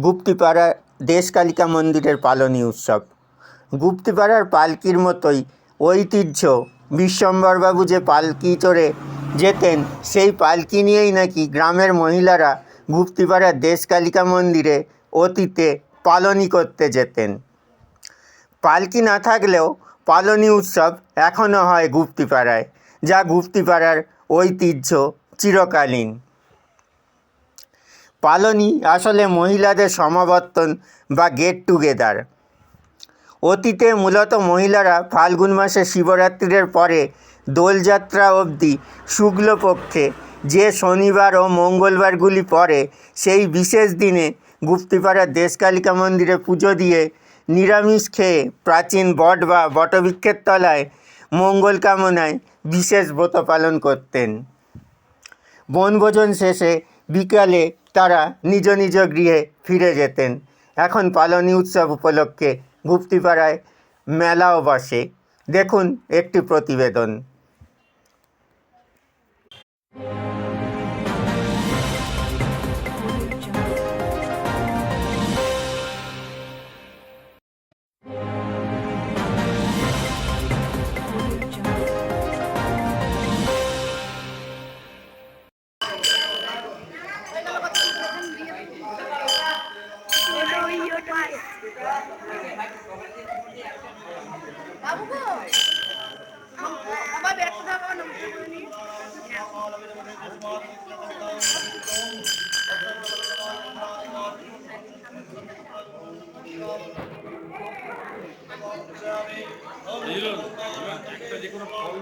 গুপ্তিপাড়া দেশকালিকা মন্দিরের পালনী উৎসব। গুপ্তিপাড়ার পালকির মতোই ঐতিহ্য বিশ্বম্বরবাবু যে পালকি চড়ে যেতেন, সেই পালকি নিয়েই নাকি গ্রামের মহিলারা গুপ্তিপাড়ার দেশকালিকা মন্দিরে অতীতে পালনী করতে যেতেন। পালকি না থাকলেও পালনী উৎসব এখনও হয় গুপ্তিপাড়ায়, যা গুপ্তিপাড়ার ঐতিহ্য চিরকালীন। পালনী আসলে মহিলাদের সমাবর্তন বা গেট টুগেদার। অতীতে মূলত মহিলারা ফাল্গুন মাসে শিবরাত্রির পরে দোলযাত্রা অবধি শুক্লপক্ষে যে শনিবার ও মঙ্গলবারগুলি পড়ে, সেই বিশেষ দিনে গুপ্তিপাড়ার দেশকালিকা মন্দিরে পুজো দিয়ে নিরামিষ খেয়ে প্রাচীন বট বা বটবৃক্ষের তলায় মঙ্গল কামনায় বিশেষ ব্রত পালন করতেন। বনভোজন শেষে বিকালে তারা নিজ নিজ গৃহে ফিরে যেতেন। এখন পালনী উৎসব উপলক্ষে গুপ্তিপাড়ায় মেলাও বসে। দেখুন একটি প্রতিবেদন। একটা যে কোনো ফল